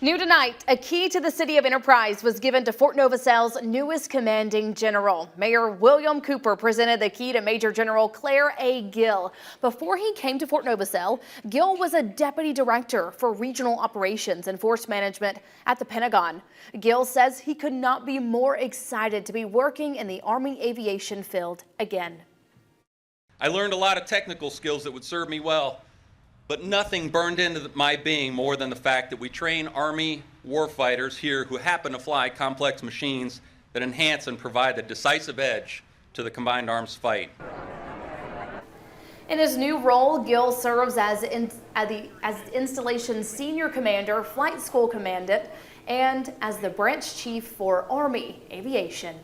New tonight, a key to the city of Enterprise was given to Fort Novosel's newest commanding general. Mayor William Cooper presented the key to Major General Clair A. Gill. Before he came to Fort Novosel, Gill was a deputy director for regional operations and force management at the Pentagon. Gill says he could not be more excited to be working in the Army aviation field again. I learned a lot of technical skills that would serve me well. But nothing burned into my being more than the fact that we train Army warfighters here who happen to fly complex machines that enhance and provide the decisive edge to the combined arms fight. In his new role, Gill serves as installation senior commander, flight school commandant, and as the branch chief for Army aviation.